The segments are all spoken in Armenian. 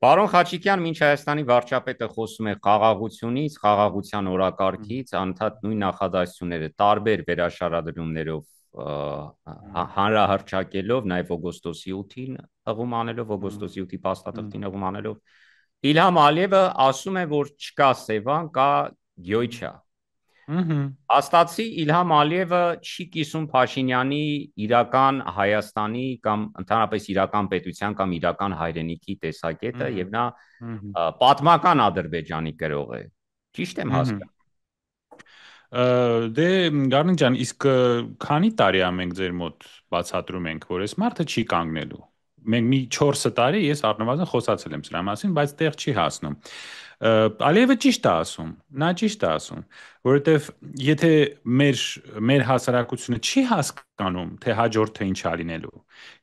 Պարոն Խաչիկյան, մինչ Հայաստանի վարչապետը խոսում է խաղաղությունից, խաղաղության օրակարգից, անդադ նույն նախադասությունները տարբեր վերաշարադրումներով հանրահռչակելով, նաև օգոստոսի 8-ին հղում անելով, օգոստոսի 8-ի փաստաթղթին հղում անելով, Իլհամ Ալիևը ասում է, որ չկա Սևան, կա Գյոյչա։ Աստացի Իլհամ Ալիևը չի կիսում Փաշինյանի իրական Հայաստանի կամ ընդհանրապես իրական պետության կամ իրական հայրենիքի տեսակետը եւ նա պատմական Ադրբեջանի կրող է։ Ճիշտ եմ հասկանում։ Դե Գառնիկ ջան, իսկ քանի տարի է մենք ձեր մոտ բացատրում ենք, որ այս մարդը չի կանգնելու։ Մենք մի 4 տարի ես առնվազն խոսացել եմ սրա մասին, բայց տեղ չի հասնում։ Ալիևը ճիշտ է ասում, նա ճիշտ է ասում, որովհետև եթե մեր հասարակությունը չի հասկանում, թե հաջորդը ինչ է լինելու,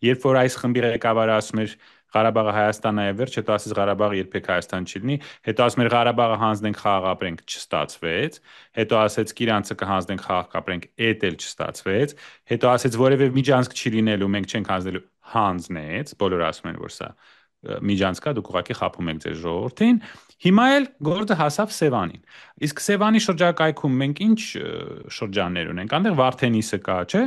երբ որ այս խմբի ղեկավարը ասում էր Ղարաբաղը Հայաստանն է վերջ, հետո ասեց Ղարաբաղը երբեք Հայաստան չի լինի, հետո ասում էր Ղարաբաղը հանձնենք խաղաղ ապրենք, չստացվեց, հետո ասեց Կիրանցը կհանձնենք խաղաղ ապրենք, էդ էլ չստացվեց, հետո ասեց որևէ միջանցք չի լինելու, մենք չենք հանձնելու, հանձնեց, բոլորը ասում են որ սա միջանցք է, դուք ուղղակի խաբում եք ձեր ժողովրդին։ Հիմա էլ գործը հասավ Սևանին։ Իսկ Սևանի շրջակայքում մենք ինչ շրջաններ ունենք, այնտեղ Վարդենիսը կա, չէ՞։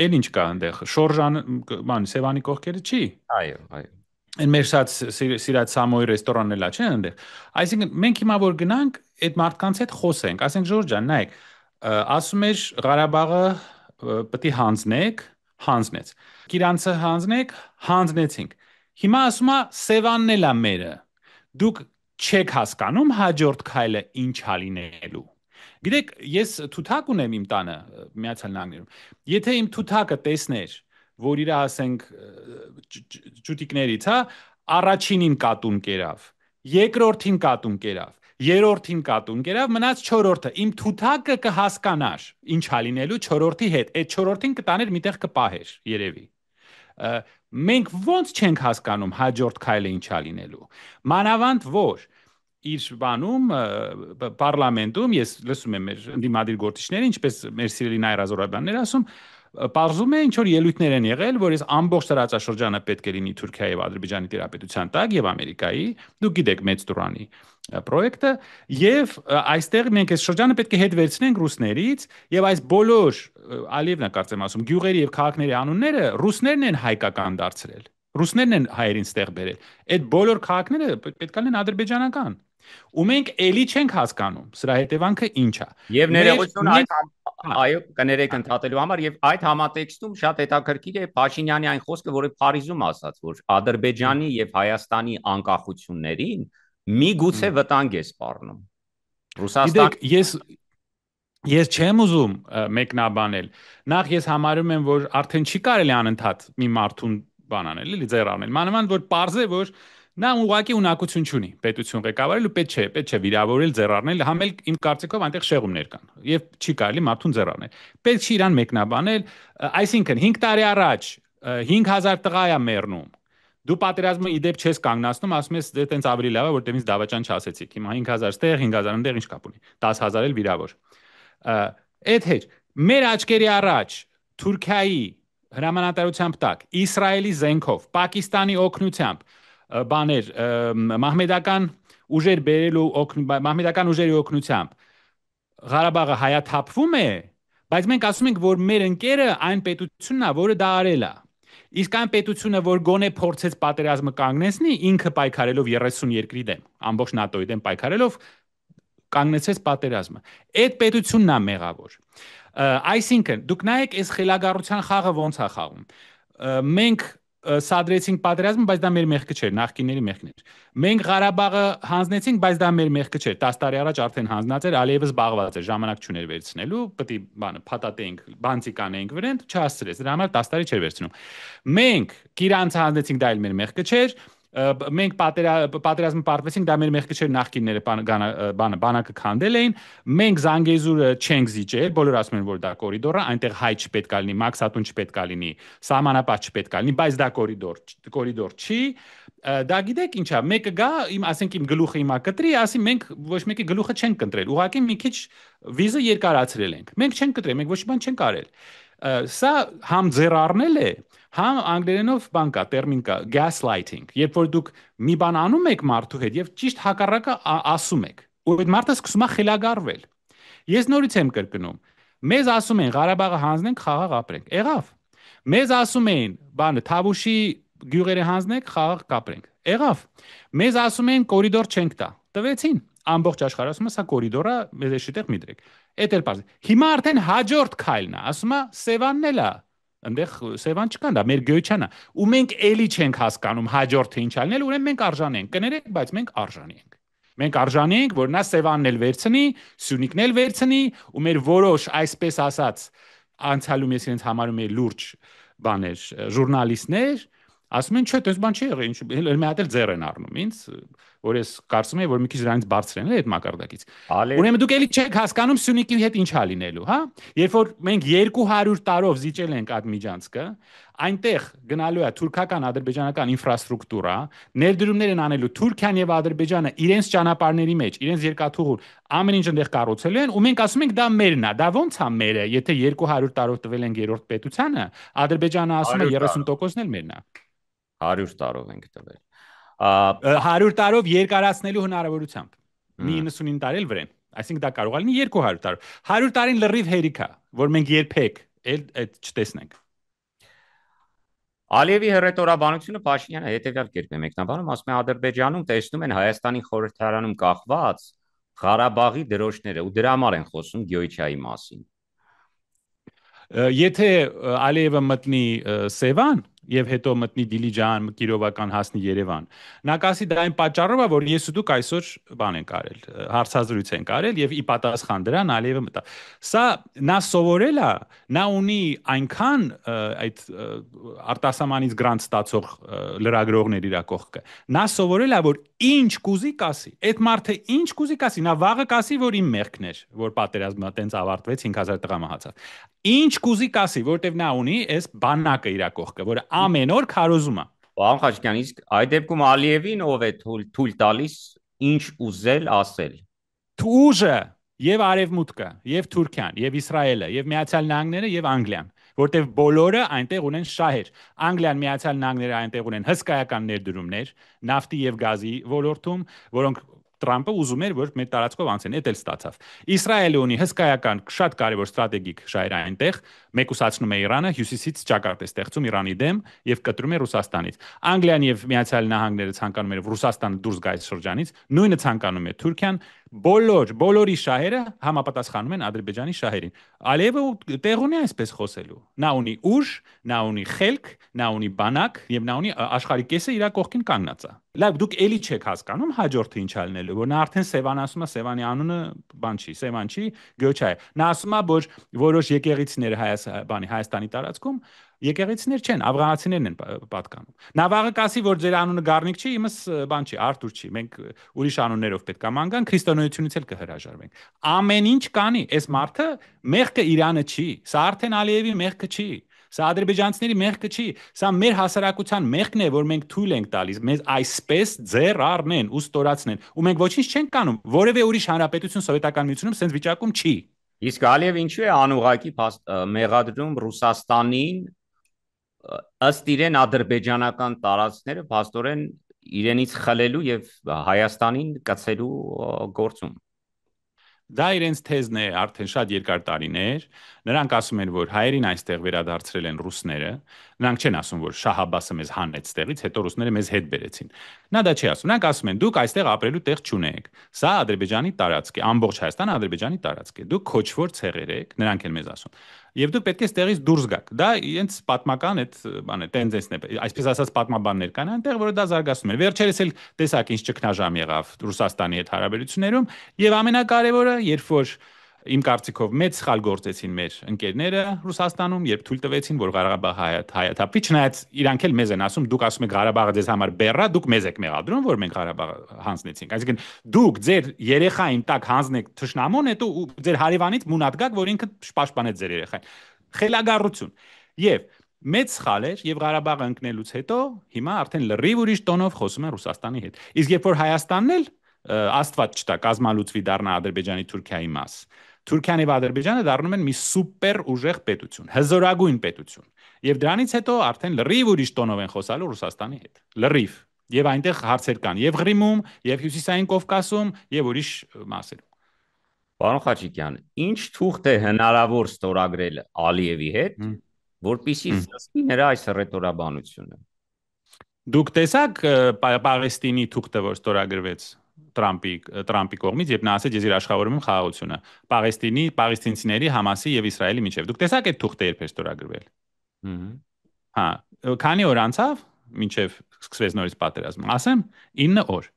Էլ ինչ կա այնտեղ, Շորժան, բան, Սևանի կողքերը չի։ Այո, այո։ Այն մեր շատ սիրած Սամոյի ռեստորանն էլ է, չէ՞ այնտեղ։ Այսինքն մենք հիմա որ գնանք, այդ մարդկանց հետ խոսենք, ասենք Ժորժ ջան, նայեք, ասում էր Ղարաբաղը պետք է հանձնեք, հանձնեց։ Կիրանցը հանձնեք, հանձնեցինք։ Հիմա ասում է Սևանն էլ է մերը։ Դուք չեք հասկանում հաջորդ քայլը ինչ է լինելու։ Գիտեք, ես թութակ ունեմ իմ տանը Միացյալ Նահանգներում։ Եթե իմ թութակը տեսներ, որ իր ասենք ճուտիկներից, հա, առաջինին կատուն կերավ, երկրորդին կատուն կերավ, երրորդին կատուն կերավ, մնաց չորրորդը։ Իմ թութակը կհասկանար ինչ է լինելու չորրորդի հետ։ Այդ չորրորդին կտաներ միտեղ կպահեր, երևի։ Մենք ոնց չենք հասկանում հաջորդ քայլը ինչ է լինելու։ Մանավանդ որ իր բանում պարլամենտում ես լսում եմ մեր ընդդիմադիր գործիչները, ինչպես մեր սիրելի Նայրա Զոհրաբյանն էր ասում, պարզում է ինչ որ ելույթներ են եղել, որ այս ամբողջ տարածաշրջանը պետք է լինի Թուրքիայի եւ Ադրբեջանի տիրապետության տակ եւ Ամերիկայի, դուք գիտեք Մեծ Տուրանի պրոյեկտը, եւ այստեղ մենք այս շրջանը պետք է հետ վերցնենք ռուսներից եւ այս բոլոր Ալիևն է կարծեմ ասում գյուղերի եւ քաղաքների անունները ռուսներն են հայկական դարձրել։ Ռուսներն են հայերին ստեղ բերել։ Այդ բոլոր քաղաքները պետք է լինեն ադրբեջանական։ Ու մենք էլի չենք հասկանում սրա հետևանքը ինչ է։ Եվ ներողություն այդ Հա, այո, կներեք ընդհատելու համար եւ այդ համատեքստում շատ հետաքրքիր է Փաշինյանի այն խոսքը, որը Փարիզում ասաց, որ Ադրբեջանի եւ Հայաստանի անկախություններին միգուցե վտանգ է սպառնում։ գիտեք, Ռուսաստան ես չեմ ուզում մեկնաբանել։ Նախ ես համարում եմ, որ արդեն չի կարելի անընդհատ մի մարդուն բան անել, էլի ձեռ առնել։ Մանավանդ որ պարզ է, որ նա ուղղակի ունակություն չունի պետություն ղեկավարելու, պետք չէ վիրավորել, ձեռ առնել, համ էլ իմ կարծիքով այնտեղ շեղումներ կան եւ չի կարելի մարդուն ձեռ առնել։ Պետք չի իրան մեկնաբանել, այսինքն 5 տարի առաջ 5000 տղա է մեռնում։ Դու պատերազմը իդեպ չես կանգնացնում, ասում ես դե տենց ավելի լավ է, որտեղ ինձ դավաճան չասեցիք։ Հիմա 5000 ստեղ, 5000 ընդեղ ինչ կապ ունի։ 10000 էլ վիրավոր։ Այդ հետ մեր աչքերի առաջ Թուրքիայի հրամանատարությամբ տակ Իսրայելի զենքով, Պակիստանի օգնությամբ բաներ մահմեդական ուժեր բերելու մահմեդական ուժերի օգնությամբ Ղարաբաղը հայաթափվում է, բայց մենք ասում ենք, որ մեր ընկերը այն պետությունն է, որը դա արել է։ Իսկ այն պետությունը, որ գոնե փորձեց պատերազմը կանգնեցնի, ինքը պայքարելով 30 երկրի դեմ, ամբողջ ՆԱՏՕ-ի դեմ պայքարելով կանգնեցրեց պատերազմը։ Այդ պետությունն է մեղավոր։ Այսինքն, դուք նայեք, այս խելագարության խաղը ոնց է խաղում։ Մենք սադրեցինք պատերազմը, բայց դա մեր մեղքը չէր, նախկինների մեղքն էր։ Մենք Ղարաբաղը հանձնեցինք, բայց դա մեր մեղքը չէր։ 10 տարի առաջ արդեն հանձնած էր, Ալիևը զբաղված էր, ժամանակ չուներ վերցնելու, պետք է բանը փաթաթեինք, բանցիկ անեինք վրան, չհասցրեց։ Դրա համար 10 տարի չէր վերցնում։ Մենք Կիրանցը հանձնեցինք, դա էլ մեր մեղքը չէր։ Մենք պատերազմը պարտվեցինք, դա մեր մեղքը չէր, նախկինները բանակը քանդել էին, մենք Զանգեզուրը չենք զիջել, բոլորը ասում են, որ դա կորիդոր է, այնտեղ հայ չպետք է լինի, մաքսատուն չպետք է լինի, սահմանապահ չպետք է լինի, բայց դա կորիդոր չի։ Դա գիտեք ինչա, մեկը գա, ասենք իմ գլուխը հիմա կտրի, ասի մենք ոչ մեկի գլուխը չենք կընտրել, ուղղակի մի քիչ վիզը երկարացրել ենք։ Մենք չենք կտրել, մենք ոչ մի բան չենք արել։ Սա համ ձեռառնել է, համ անգլերենով բան կա, տերմին կա, gaslighting, երբ որ դուք մի բան անում եք մարդու հետ եւ ճիշտ հակառակը ասում եք, ու այդ մարդը սկսում է խելագարվել։ Ես նորից եմ կրկնում, մեզ ասում են Ղարաբաղը հանձնենք, խաղաղ ապրենք։ Եղավ։ Մեզ ասում են, բանը Թավուշի գյուղերը հանձնենք, խաղաղ կապրենք։ Եղավ։ Մեզ ասում են կորիդոր չենք տա։ Տվեցին։ Ամբողջ աշխարհը ասում է, սա կորիդոր է, մեզ էշիտեղ մի դրեք։ Էդ էլ բարձ։ Հիմա արդեն հաջորդ քայլն է, ասում է Սևանն էլ է։ Այնտեղ Սևան չկա, դա մեր գոյչանն է։ Ու մենք էլի չենք հասկանում հաջորդը ինչ ալնել, ուրեմն մենք արժանի ենք։ Կներեք, բայց մենք արժանի ենք։ Մենք արժանի ենք, որ նա Սևանն էլ վերցնի, Սյունիքն էլ վերցնի, ու մեր որոշ, այսպես ասած, անցյալում ես իրենց համարում եմ լուրջ բաներ, ժուրնալիստներ, ասում են, չէ, դες բան չի եղել, ինչ մի հատ էլ ձեռ են առնում ինձ, որ ես կարծում եմ, որ մի քիչ դրանից բարձր են այդ մակարդակից։ Ուրեմն դուք էլի չեք հասկանում Սյունիքի հետ ինչ ա լինելու, հա։ Երբ որ մենք 200 տարով զիջել ենք Ադմիջանսկը, այնտեղ գնալու է թուրքական ադրբեջանական ինֆրաստրուկտուրա, ներդրումներ են անելու Թուրքիան եւ Ադրբեջանը իրենց ճանապարհների մեջ, իրենց երկաթուղուր ամեն ինչ այնտեղ կառուցելու են, ու մենք ասում ենք դա մերն է, դա ոնց է մերը, եթե 200 տարով տվել են երրորդ պետությանը, Ադրբեջանը ասում է 30%-ն էլ մերն է։ 100 տարով ենք տվել։ 100 տարով երկարացնելու հնարավորությամբ։ Մի 99 տարի էլ վրեն։ Այսինքն դա կարող է լինի 200 տարով։ 100 տարին լրիվ հերիք է, որ մենք երբեք այդ չտեսնենք։ Ալիևի հռետորաբանությունը Փաշինյանը հետևյալ կերպ է մեկնաբանում, ասում է Ադրբեջանում տեսնում են Հայաստանի խորհրդարանում կախված Ղարաբաղի դրոշները ու դրա համար են խոսում Գյոյչայի մասին։ Եթե Ալիևը մտնի Սևան եւ հետո մտնի Դիլիջան, Կիրովական հասնի Երևան, նա կասի դա այն պատճառով է, որ ես ու դուք այսօր բան ենք արել, հարցազրույց ենք արել եւ ի պատասխան դրան Ալիևը մտա։ Սա նա սովորել է, նա ունի այնքան այդ արտասահմանից գրանտ ստացող լրագրողներ իր կողքը։ Նա սովորել է, որ ինչ կուզի կասի։ Այդ մարդը ինչ կուզի կասի, նա վաղը կասի, որ իմ մեղքն էր, որ պատերազմը տենց ավարտվեց 5000 տղա մահացավ։ Ինչ կուզի կասի, որտեվ նա ունի այս բանակը իր կողքը, որը ամեն օր քարոզում է։ Պարոն Խաչիկյան, իսկ այդ դեպքում Ալիևին ով է թույլ տալիս ինչ ուզել ասել։ Ուժը եւ Արևմուտքը, եւ Թուրքիան, եւ Իսրայելը, եւ Միացյալ Նահանգները եւ Անգլիան, որտեվ բոլորը այնտեղ ունեն շահեր։ Անգլիան, Միացյալ Նահանգները այնտեղ ունեն հսկայական ներդրումներ, նավթի եւ գազի ոլորտում, որոնք Տրամպը ուզում էր, որ մեր տարածքով անցնեն, դա էլ ստացավ։ Իսրայելը ունի հսկայական, շատ կարևոր ստրատեգիկ շահեր այնտեղ, մեկուսացնում է Իրանը, հյուսիսից ճակատ է ստեղծում Իրանի դեմ եւ կտրում է Ռուսաստանից։ Անգլիան եւ Միացյալ Նահանգները ցանկանում են Ռուսաստանը դուրս գա այս շրջանից, նույնը ցանկանում է Թուրքիան, բոլորի շահերը համապատասխանում են Ադրբեջանի շահերին։ Ալիևը տեղ ունի այսպես խոսելու։ Նա ունի ուժ, նա ունի խելք, նա ունի բանակ եւ նա ունի աշխարհի կեսը իր կողքին կանգնած է։ Լավ, դուք էլի չեք հասկանում հաջորդը ինչ ալնելու, որ նա արդեն Սևան ասում է, Սևանի անունը բան չի, Սևան չի, Գյոչա է։ Նա ասում է, որ որոշ եկեղեցիներ Հայաստանի տարածքում եկեղեցիներ չեն, աֆղանացիներն են պատկանում։ Նա վաղը կասի, որ ձեր անունը Գառնիկ չի, իմս բան չի, Արթուր չի։ Մենք ուրիշ անուններով պետք է ման գան, քրիստոնեությունից էլ կհրաժարվենք։ Ամեն ինչ կանի, այս մարդը մեղքը Իրանը չի, սա արդեն Ալիևի մեղքը չի։ Սա ադրբեջանցիների մեղքը չի, սա մեր հասարակության մեղքն է, որ մենք թույլ ենք տալիս մեզ այսպես ձեռ առնեն ու ստորացնեն, ու մենք ոչինչ չենք կանում։ Որևէ ուրիշ հանրապետություն սովետական միությունում սենց վիճակում չի։ Իսկ Ալիևը ինչու է անուղակի մեղադրում Ռուսաստանին ըստ իրեն ադրբեջանական տարածքները փաստորեն իրենից խլելու եւ Հայաստանին կցելու գործում։ Դա իրենց թեզն է արդեն շատ երկար տարիներ։ Նրանք ասում են, որ հայերին այստեղ վերադարձրել են ռուսները։ Նրանք չեն ասում, որ Շահ Աբբասը մեզ հանեց տեղից, հետո ռուսները մեզ հետ բերեցին։ Նա դա չի ասում։ Նրանք ասում են, դուք այստեղ ապրելու տեղ չունեք։ Սա Ադրբեջանի տարածք է, ամբողջ Հայաստանը Ադրբեջանի տարածք է։ Դուք քոչվոր ցեղեր եք, նրանք են մեզ ասում։ Եվ դուք պետք է ստեղից դուրս գաք։ Դա իրենց պատմական այդ բանը տենդենսն է, այսպես ասած պատմաբաններ կան այնտեղ, որը դա զարգացնում են։ Վերջերս էլ տեսակ ինչ ճգնաժամ եղավ Ռուսաստանի հետ հարաբերություններում, եւ ամենակարևորը, երբ որ իմ կարծիքով մեծ սխալ գործեցին մեր ընկերները Ռուսաստանում, երբ թույլ տվեցին, որ Ղարաբաղը հայաթափվի, չնայած իրանք էլ մեզ են ասում, դուք ասում եք Ղարաբաղը ձեզ համար բեռա, դուք մեզ եք մեղադրում, որ մենք Ղարաբաղը հանձնեցինք։ Այսինքն դուք ձեր երեխային տակ հանձնեք թշնամուն, հետո ձեր հարևանից մունատ գաք, որ ինքը պաշտպանեց ձեր երեխային։ Խելագարություն։ Եվ մեծ սխալ էր եւ Ղարաբաղը ընկնելուց հետո հիմա արդեն լրիվ ուրիշ տոնով խոսում են Ռուսաստանի հետ։ Իսկ երբ որ Հայաստանն էլ Աստված չտա կազմալուծվի դառնա Ադրբեջանի Թուրքիայի մաս, Թուրքիան եւ Ադրբեջանը դառնում են մի սուպեր ուժեղ պետություն, հզորագույն պետություն։ Եվ դրանից հետո արդեն լրիվ ուրիշ տոնով են խոսալու Ռուսաստանի հետ։ Լրիվ։ Եվ այնտեղ հարցեր կան եւ Ղրիմում, եւ Հյուսիսային Կովկասում, եւ ուրիշ մասերում։ Պարոն Խաչիկյան, ինչ թուղթ է հնարավոր ստորագրել Ալիևի հետ, որպեսզի զսպի նրա այս հռետորաբանությունը։ Դուք տեսաք Պաղեստինի թուղթը, որ ստորագրվեց Տրամպի կողմից, երբ նա ասեց, ես իր աշխատավորում եմ խաղաղությունը, պաղեստինցիների, Համասի եւ Իսրայելի միջև։ Դուք տեսաք այդ թուղթը երբ է ստորագրվել։ Հա, քանի օր անցավ, մինչև սկսվեց նորից պատերազմը։ Ասեմ, 9 օր։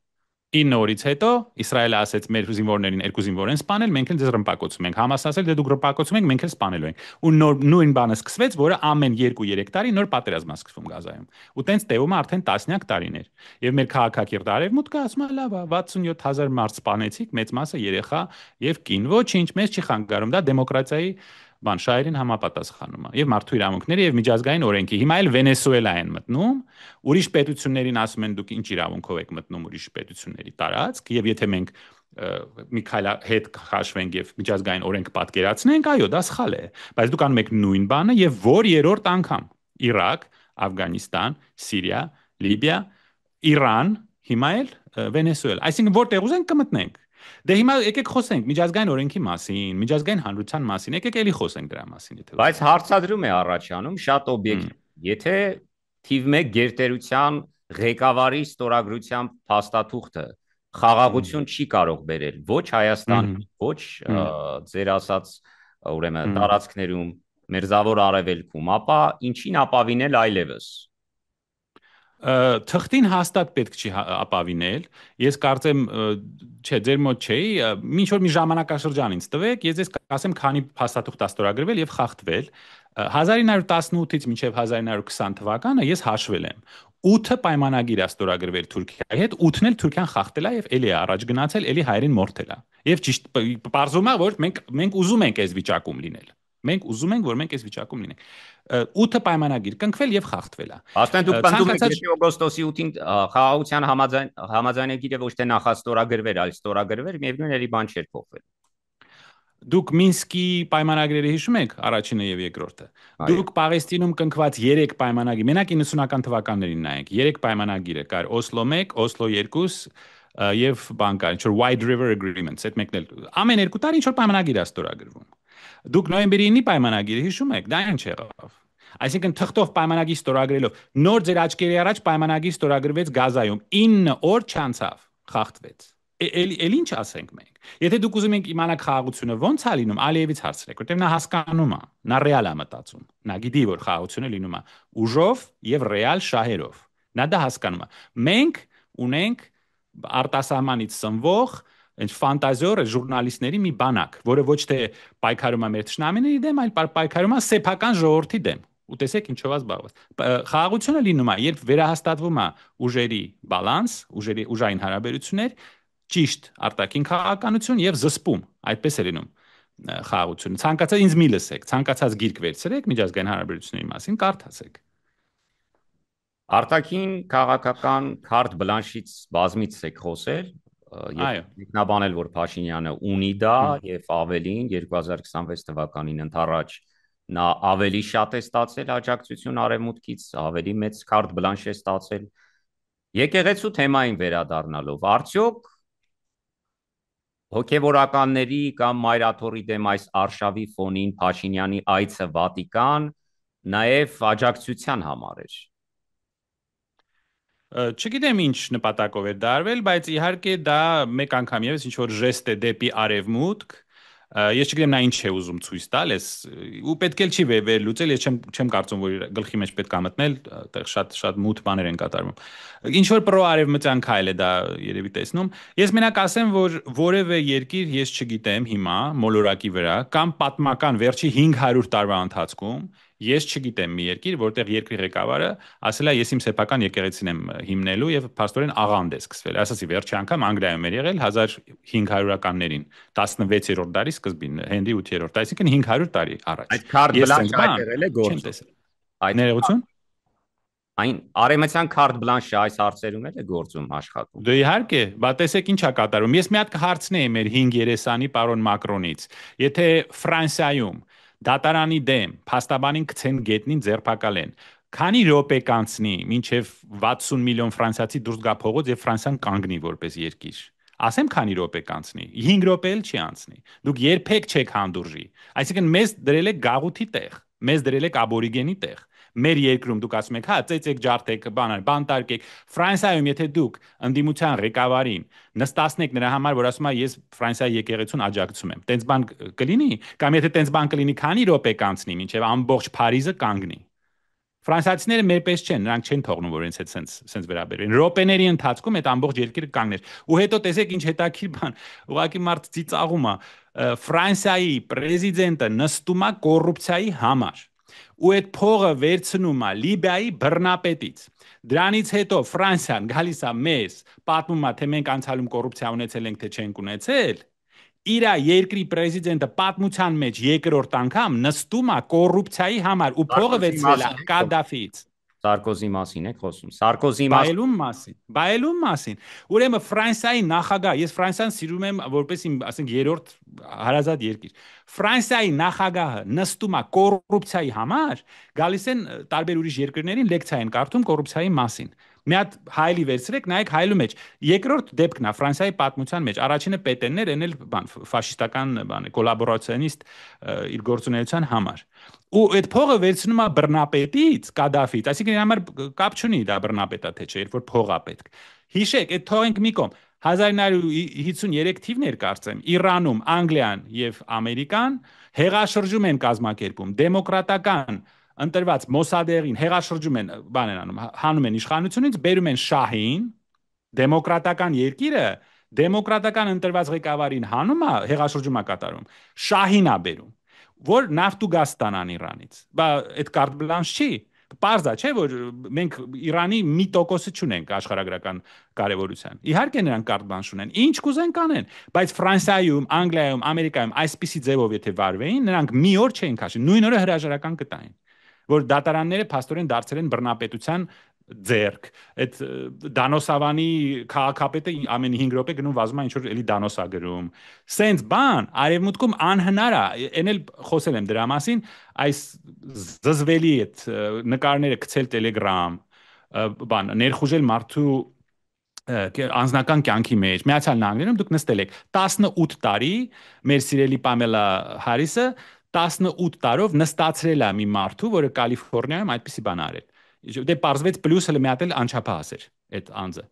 9 օրից հետո Իսրայելը ասեց մեր զինվորներին 2 զինվոր են սպանել, մենք էլ ձեզ ռմպակոծում ենք։ Համասը ասել, դե դուք ռմպակոծում եք, մենք էլ սպանելու ենք։ Ու նույն բանը սկսվեց, որը ամեն 2-3 տարի նոր պատերազմ է սկսվում Գազայում։ Ու տենց տևում է արդեն տասնյակ տարիներ։ Եվ մեր քաղաքակիրթ արևմուտքը ասում է, լավ, 67000 մարդ սպանեցիք, մեծ մասը երեխա եւ կին։ Ոչինչ, մեզ չի խանգարում, դա դեմոկրատիայի բան շահերին համապատասխանում է եւ մարդու իրավունքների եւ միջազգային օրենքի։ Հիմա էլ Վենեսուելա են մտնում, ուրիշ պետություններին ասում են դուք ինչ իրավունքով եք մտնում ուրիշ պետությունների տարածք եւ եթե մենք մի քայլ հետ քաշվենք եւ միջազգային օրենք պատկերացնենք, այո, դա սխալ է, բայց դուք անում եք նույն բանը եւ որ երրորդ անգամ Իրաք, Աֆղանիստան, Սիրիա, Լիբիա, Իրան, հիմա էլ Վենեսուելա, այսինքն որտեղ ուզենք կմտնենք։ Դե հիմա եկեք խոսենք միջազգային օրենքի մասին, միջազգային հանրության մասին, եկեք էլի խոսենք դրա մասին, եթե։ Բայց հարցադրում է առաջանում շատ օբյեկտիվ։ Եթե թիվ 1 գերտերության ղեկավարի ստորագրությամբ փաստաթուղթը խաղաղություն չի կարող բերել ոչ Հայաստանում, ոչ ձեր ասած ուրեմն տարածքներում, Մերձավոր Արևելքում, ապա ինչին ապավինել այլևս։ Թղթին հաստատ պետք չի ապավինել, ես կարծեմ, չէ, ձեր մոտ չէի, ինչ որ մի ժամանակաշրջան ինձ տվեք, ես ձեզ կասեմ, քանի փաստաթուղթ է ստորագրվել եւ խախտվել։ 1918-ից մինչև 1920 թվականը ես հաշվել եմ։ 8 պայմանագիր է ստորագրվել Թուրքիայի հետ, 8-ն էլ Թուրքիան խախտել է եւ էլի է առաջ գնացել, էլի հայերին մորթել է։ Եվ ճիշտ պարզվում է, որ մենք ուզում ենք այս վիճակում լինել։ Մենք ուզում ենք, որ մենք այս վիճակում լինենք։ 8 պայմանագիր կնքվել եւ խախտվել է։ Աստեն դուք պնդում եք, եթե օգոստոսի 8-ին խաղաղության համաձայնագիրը ոչ թե նախաստորագրվեր, այլ ստորագրվեր, միևնույն էլի բան չէր փոխվել։ Դուք Մինսկի պայմանագրերը հիշում եք, առաջինը եւ երկրորդը։ Դուք Պաղեստինում կնքված 3 պայմանագիր, մենակ 90-ական թվականներին նայեք, 3 պայմանագիրը կար Օսլո 1, Օսլո 2 եւ բան կար, ինչ որ Wide River Agreements, այդ մեկն էլ ամեն 2 տարի ինչ որ պայմանագիր է ստորագրվում։ Դուք նոյեմբերի 9-ի պայմանագիրը հիշում եք, դա ինչ եղավ։ Այսինքն թղթով պայմանագիր ստորագրելով նոր ձեր աչքերի առաջ պայմանագիր ստորագրվեց Գազայում 9 օր չանցավ, խախտվեց։ Էլ ինչ ասենք մենք։ Եթե դուք ուզում եք իմանալ խաղաղությունը ոնց է լինում, Ալիևից հարցրեք, որտեղ նա հասկանում է, նա ռեալ է մտածում։ Նա գիտի, որ խաղաղությունը լինում է ուժով եւ ռեալ շահերով։ Նա դա հասկանում է։ Մենք ունենք արտասահմանից սնվող ինչ ֆանտազիոր ժուրնալիստների մի բանակ, որը ոչ թե պայքարում է մեր թշնամիների դեմ, այլ պայքարում է սեփական ժողովրդի դեմ։ Ու տեսեք ինչով է զբաղված։ Խաղաղությունը լինում է, երբ վերահաստատվում է ուժերի բալանս, ուժային հարաբերություններ, ճիշտ արտաքին քաղաքականություն եւ զսպում, այդպես է լինում խաղաղությունը։ Ցանկացած ինձ մի լսեք, ցանկացած գիրք վերցրեք միջազգային հարաբերությունների մասին, կարդացեք։ Արտաքին քաղաքական քարտ բլանշից բազմից եք խոսել, եւ մեկնաբանել, որ Փաշինյանը ունի դա եւ ավելին 2026 թվականին ընթառաջ նա ավելի շատ է ստացել աջակցություն արևմուտքից, ավելի մեծ քարտ բլանշ է ստացել։ Եկեղեցու թեմային վերադառնալով, արդյոք հոգևորականների կամ մայրաթորի դեմ այս արշավի ֆոնին Փաշինյանի այցը Վատիկան նաև աջակցության համար էր։ Չգիտեմ ինչ նպատակով է դա արվել, բայց իհարկե դա մեկ անգամ եւս ինչ որ ժեստ է դեպի արևմուտք։ Ես չգիտեմ նա ինչ է ուզում ցույց տալ, ու պետք էլ չի վերլուծել, ես չեմ կարծում, որ գլխի մեջ պետք է մտնել, այդտեղ շատ մութ բաներ են կատարվում։ Ինչ որ պրոարևմտյան քայլ է դա երևի տեսնում։ Ես մենակ ասեմ, որ որևէ երկիր ես չգիտեմ հիմա մոլորակի վրա կամ պատմական վերջի 500 տարվա ընթացքում ես չգիտեմ մի երկիր, որտեղ երկրի ղեկավարը ասել է ես իմ սեփական եկեղեցին եմ հիմնելու եւ փաստորեն աղանդ է սկսվել։ Ասացի վերջի անգամ Անգլիայում էր եղել 1500-ականներին, 16-րդ դարի սկզբին, Հենրի 8-րդ, այսինքն 500 տարի առաջ։ Այդ քարտ բլանշը եղել է գործ։ Այդ ներողություն։ Այն արեմեցան քարտ բլանշը այս հարցերում էլ է գործում աշխատում։ Դե իհարկե, բա տեսեք ինչ է կատարում։ Ես մի հատ կհարցնեի մեր 5 երեսանի պարոն Մակրոնից։ Եթե Ֆրանսիայում դատարանի դեմ փաստաբանին գցեն գետնին ձերբակալեն, քանի րոպե կանցնի, մինչև 60 միլիոն ֆրանսիացի դուրս գա փողոց եւ Ֆրանսիան կանգնի որպես երկիր։ Ասեմ քանի րոպե կանցնի։ 5 րոպե էլ չի անցնի։ Դուք երբեք չեք հանդուրժի։ Այսինքն մեզ դրել եք գաղութի տեղ, մեզ դրել եք աբորիգենի տեղ։ Մեր երկրում դուք ասում եք, հա, ծեծեք, ջարդեք, բանտարկեք։ Ֆրանսիայում եթե դուք ընդդիմության ղեկավարին նստացնեք նրա համար, որ ասում է ես Ֆրանսիայի եկեղեցուն աջակցում եմ, տենց բան կլինի, կամ եթե տենց բան կլինի, քանի րոպե կանցնի, մինչև ամբողջ Փարիզը կանգնի։ Ֆրանսիացիները մեր պես չեն, նրանք չեն թողնում, որ ինձ հետ սենց վերաբերվեն։ Րոպեների ընթացքում այդ ամբողջ երկիրը կանգներ։ Ու հետո տեսեք ինչ հետաքրքիր բան, ուղղակի մարդ ծիծաղում է։ Ֆրանսիայի պրեզիդենտը նստում է կոռուպցիայի համար ու այդ փողը վերցնում է Լիբիայի բռնապետից։ Դրանից հետո Ֆրանսիան գալիս է մեզ, պատմում է, թե մենք անցյալում կոռուպցիա ունեցել ենք, թե չենք ունեցել։ Իր երկրի պրեզիդենտը պատմության մեջ երկրորդ անգամ նստում է կոռուպցիայի համար ու փողը վերցրել է Կադաֆից։ Սարկոզի մասին եք խոսում։ Սարկոզի Բայելում մասին։ Ուրեմն Ֆրանսիայի նախագահ, ես Ֆրանսիան սիրում եմ որպես իմ, ասենք, երրորդ հարազատ երկիր։ Ֆրանսիայի նախագահը նստում է կոռուպցիայի համար, գալիս են տարբեր ուրիշ երկրներին լեկցիա են կարդում կոռուպցիայի մասին։ Մի հատ հայլի վերցրեք, նայեք հայլու մեջ։ Երկրորդ դեպքն է Ֆրանսիայի պատմության մեջ։ Առաջինը Պետեններ, այն էլ բան ֆաշիստական բան է, կոլաբորացիոնիստ իր գործունեության համար։ Ու այդ փողը վերցնում է բռնապետից, Կադաֆից, այսինքն համար կապ չունի դա բռնապետա թե չէ, երբ որ փող է պետք։ Հիշեք, այդ թողենք մի կողմ 1953 թիվներ կարծեմ Իրանում, Անգլիան եւ Ամերիկան հեղաշրջում են կազմակերպում դեմոկրատական ընտրված Մոսադեղին հեղաշրջում են, բան են անում, հանում են իշխանությունից, բերում են շահին, դեմոկրատական երկիրը դեմոկրատական ընտրված ղեկավարին հանում է, հեղաշրջում է կատարում, շահին է բերում, որ նավթ ու գազ ստանան Իրանից։ Բա այդ կարտ բլանշ չի։ Պարզ է, չէ, որ մենք Իրանի մի տոկոսը չունենք աշխարհագրական կարևորության։ Իհարկե նրանք կարտ բլանշ ունեն, ինչ կուզեն կանեն, բայց Ֆրանսիայում, Անգլիայում, Ամերիկայում այսպիսի ձևով եթե վարվեին, նրանք մի օր չէին քաշի, նույն օրը հրաժարական կտային, որ դատարանները փաստորեն դարձել են բռնապետության ձերք։ Այդ Դանոսավանի քաղաքապետը ամեն 5 րոպե գնում վազում է ինչ որ էլի Դանոսա գրում։ Սենց բան արևմուտքում անհնար է, այն էլ խոսել եմ դրա մասին, այս զզվելի այդ նկարները գցել Telegram, բան ներխուժել մարդու անձնական կյանքի մեջ։ Միացյալ Նահանգներում դուք նստել եք 18 տարի, մեր սիրելի Պամելա Հարիսը 18 տարով նստացրել է մի մարդու, որը Կալիֆոռնիայում այդպիսի բան արել։ Դե պարզվեց պլյուս հələ մի հատ էլ անչափահաս էր այդ անձը։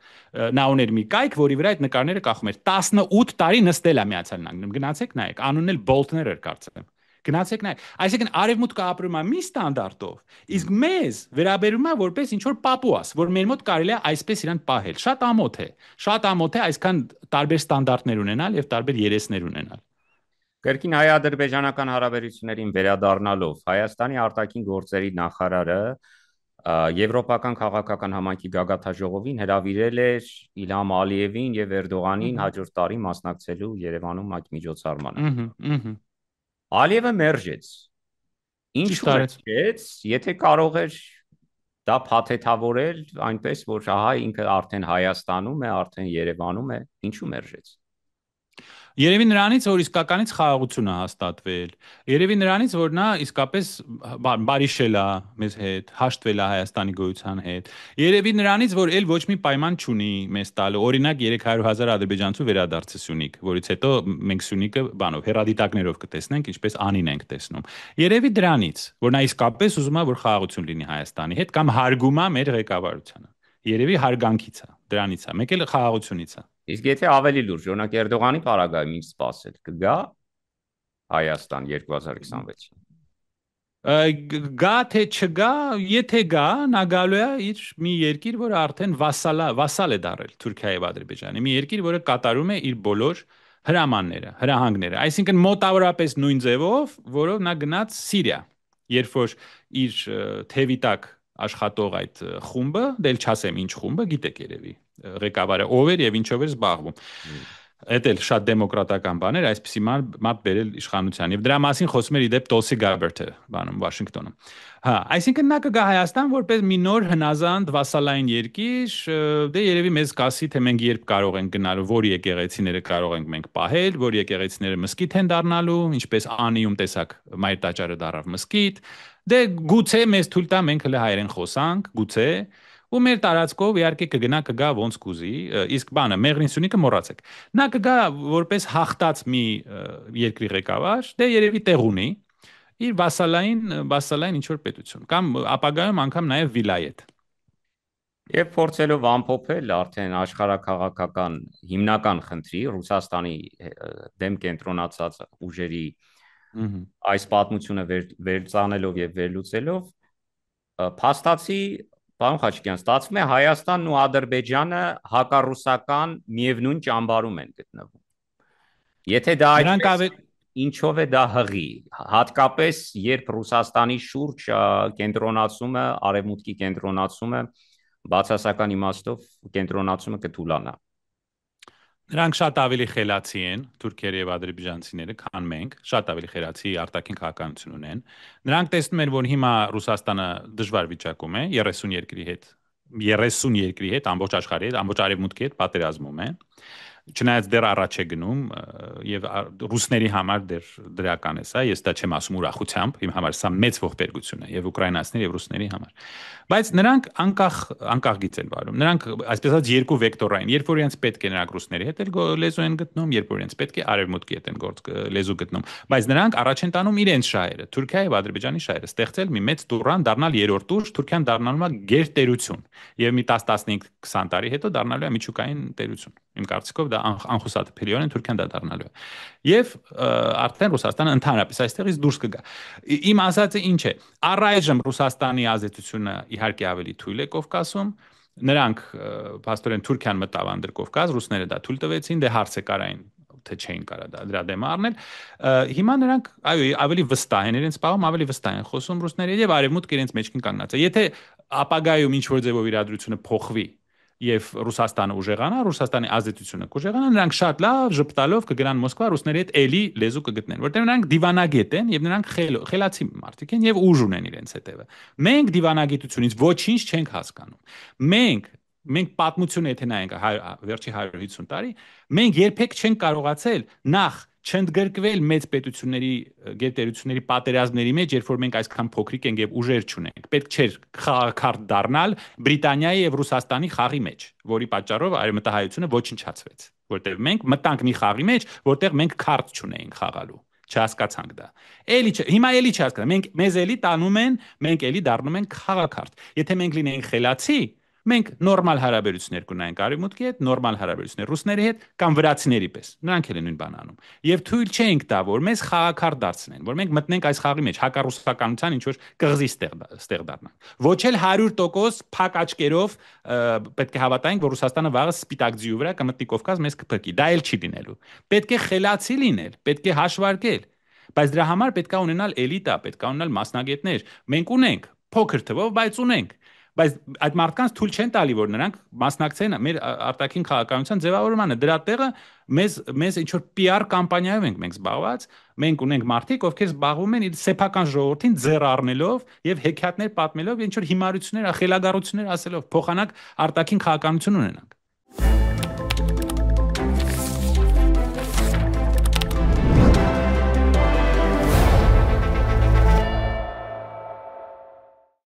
Նա ուներ մի կայք, որի վրա այդ նկարները կախում էր։ 18 տարի նստել է Միացյալ Նահանգներում։ Գնացեք նայեք, անունն էլ Բոլտներ էր կարծեմ։ Գնացեք նայեք։ Այսինքն արևմուտքը ապրում է մի ստանդարտով, իսկ մեզ վերաբերում է որպես ինչ որ պապուաս, որ մեր մոտ կարելի է այսպես իրան պահել։ Շատ ամոթ է։ Շատ ամոթ է այսքան տարբեր ստանդարտներ ունենալ եւ տարբեր երեսներ ունենալ։ Կրկին հայ-ադրբեջանական հարաբերություններին վերադառնալով, Հայաստանի արտաքին գործերի նախարարը Եվրոպական քաղաքական համայնքի գագաթաժողովին հրավիրել էր Իլհամ Ալիևին եւ Էրդողանին հաջորդ տարի մասնակցելու Երևանում այդ միջոցառմանը։ Ալիևը մերժեց։ Ինչու՞ մերժեց, եթե կարող էր դա փաթեթավորել այնպես, որ ահա ինքը արդեն Հայաստանում է, արդեն Երևանում է, ինչու մերժեց։ Երևի նրանից, որ իսկականից խաղաղություն է հաստատվել, երևի նրանից, որ նա իսկապես բարիշել է մեզ հետ, հաշտվել է Հայաստանի գոյության հետ, երևի նրանից, որ էլ ոչ մի պայման չունի մեզ տալու, օրինակ 300,000 ադրբեջանցու վերադարձը Սյունիք, որից հետո մենք Սյունիքը բանով հերադիտակներով կտեսնենք, ինչպես անին ենք տեսնում։ Երևի դրանից, որ նա իսկապես ուզում է, որ խաղաղություն լինի Հայաստանի հետ կամ հարգում է մեր ղեկավարությանը։ Երևի հարգանքից է, դրանից է, մեկ էլ խաղաղությունից է։ Իսկ եթե ավելի լուրջ, օրինակ Էրդողանի պարագայում ինչ սպասել, կգա Հայաստան 2026-ին։ Գա թե չգա, եթե գա, նա գալու է իր մի երկիր, որը արդեն վասալ է դարել Թուրքիայի եւ Ադրբեջանի, մի երկիր, որը կատարում է իր բոլոր հրամանները, հրահանգները, այսինքն մոտավորապես նույն ձևով, որով նա գնաց Սիրիա, երբ որ իր թևի տակ աշխատող այդ խումբը, դել չասեմ ինչ խումբը, գիտեք երևի, ղեկավարը ով էր եւ ինչով էր զբաղվում։ Էդ էլ շատ դեմոկրատական բան էր, այսպեսի մարդ բերել իշխանության եւ դրա մասին խոսում էր իդեպ Տոլսի Գաբերթը, բանում Վաշինգտոնում։ Հա, այսինքն նա կգա Հայաստան որպես մի նոր հնազանդ վասալային երկիր, դե երևի մեզ կասի թե մենք երբ կարող ենք գնալու, որ եկեղեցիները կարող ենք մենք պահել, որ եկեղեցիները մսկիթ են դառնալու, ինչպես Անիում տեսակ Մայր տաճարը դառավ մսկիթ, դե գուցե մեզ թույլ տա մենք հələ հայերեն խոսանք, գուցե ու մեր տարածքով իհարկե կգա ոնց կուզի, իսկ բանը Մեղրինսյունիկը մոռացեք։ Նա կգա որպես հաղթած մի երկրի ղեկավար, դե երևի տեղ ունի իր վասալային ինչ որ պետություն կամ ապագայում անգամ նաև վիլայետ։ Եվ փորձելով ամփոփել արդեն աշխարհակաղակական հիմնական խնդրի Ռուսաստանի դեմ կենտրոնացած ուժերի այս պատմությունը վերծանելով եւ վերլուծելով փաստացի Պարոն Խաչիկյան, ստացվում է Հայաստանն ու Ադրբեջանը հակառուսական միևնույն ճամբարում են գտնվում։ Եթե դա այդպես ինչով է դա հղի, հատկապես երբ Ռուսաստանի շուրջ կենտրոնացումը, արևմուտքի կենտրոնացումը բացասական իմաստով կենտրոնացումը կթուլանա։ Նրանք շատ ավելի խելացի են, թուրքերը եւ ադրբեջանցիները, քան մենք, շատ ավելի խելացի արտաքին քաղաքականություն ունեն։ Նրանք տեսնում են, որ հիմա Ռուսաստանը դժվար վիճակում է 30 երկրի հետ, ամբողջ աշխարհի հետ, ամբողջ արևմուտքի հետ պատերազմում է։ Չնայած դեռ առաջ է գնում եւ ռուսների համար դեռ դրական է սա, ես դա չեմ ասում ուրախությամբ, իմ համար սա մեծ ողբերգություն է եւ ուկրաինացիների եւ ռուսների համար։ Բայց նրանք անկախ գիծ են վարում։ Նրանք այսպես ասած երկու վեկտորային, երբ որ իրենց պետք է նրանք ռուսների հետ էլ լեզու են գտնում, երբ որ իրենց պետք է արևմուտքի հետ են լեզու գտնում։ Բայց նրանք առաջ են տանում իրենց շահերը, Թուրքիա եւ Ադրբեջանի շահերը, ստեղծել մի մեծ տուրան, դառնալ երրորդ ուժ, Թուրքիան դառնալու է գերտերություն եւ մի 10-15-20 տարի հետո դառնալու է միջուկային տերություն։ Իմ կարծիքով դա անխուսափելիորեն Թուրքիան դա դառնալու է։ Եվ արդեն Ռուսաստանը ընդհանրապես այստեղից դուրս կգա։ Իմ ասածը ինչ է։ Առայժմ Ռուսաստանի ազդեցությունը իհարկե ավելի թույլ է Կովկասում։ Նրանք փաստորեն Թուրքիան մտավ Անդրկովկազ, ռուսները դա թույլ տվեցին, դե հարց է կարային թե չէին կարա դրա դեմ առնել։ Հիմա նրանք այո ավելի վստահ են իրենց պահում, ավելի վստահ են խոսում ռուսները եւ արևմուտքը իրենց մեջքին կանգնած է։ Եթե ապագայում ինչ որ ձևով իրադրությունը փոխվի եւ Ռուսաստանը ուժեղանա, Ռուսաստանի ազդեցությունը կուժեղանա, նրանք շատ լավ ժպտալով կգնան Մոսկվա, ռուսների հետ էլի լեզու կգտնեն, որտեղ նրանք դիվանագետ են եւ նրանք խելացի մարդիկ են եւ ուժ ունեն իրենց հետևը։ Մենք դիվանագիտությունից ոչինչ չենք հասկանում։ Մենք պատմությունը եթե նայենք վերջի 150 տարի, մենք երբեք չենք կարողացել նախ չընդգրկվել մեծ պետությունների գերտերությունների պատերազմների մեջ, երբ որ մենք այսքան փոքրիկ ենք եւ ուժեր չունենք։ Պետք չէր խաղակարդ դառնալ Բրիտանիայի եւ Ռուսաստանի խաղի մեջ, որի պատճառով արևմտահայությունը ոչնչացվեց, որտեղ մենք մտանք մի խաղի մեջ, որտեղ մենք քարտ չունեինք խաղալու։ Չհասկացանք դա։ Հիմա էլի չհասկացանք։ Մեզ էլի տանում են, մենք էլի դառնում ենք խաղակարդ։ Եթե մենք լինեինք խելացի, մենք նորմալ հարաբերություններ կունենանք արևմուտքի հետ, նորմալ հարաբերություններ ռուսների հետ կամ վրացիների պես։ Նրանք էլ են նույն բան անում։ Եվ թույլ չենք տա, որ մեզ խաղակարդ դարձնեն, որ մենք մտնենք այս խաղի մեջ, հակառուսականության ինչ որ կղզի ստեղ դառնանք։ Ոչ էլ 100% փակ աչքերով պետք է հավատայինք, որ Ռուսաստանը վաղը սպիտակ ձիու վրա կմտնի Կովկաս մեզ կփրկի։ Դա էլ չի լինելու։ Պետք է խելացի լինել, պետք է հաշվարկել։ Բայց դրա համար պետք է ունենալ էլիտա, պետք է ունենալ մասնագետներ։ Մենք ունենք փոքր թվով, բայց ունենք։ Բայց այդ մարդկանց թույլ չեն տալի, որ նրանք մասնակցեն մեր արտաքին քաղաքականության ձևավորմանը։ Դրա տեղը մեզ ինչ որ PR կամպանիայով ենք մենք զբաղված։ Մենք ունենք մարդիկ, ովքեր զբաղվում են իր սեփական ժողովրդին ձեռ առնելով եւ հեքիաթներ պատմելով, ինչ որ հիմարություններ, խելագարություններ ասելով, փոխանակ արտաքին քաղաքականություն ունենանք։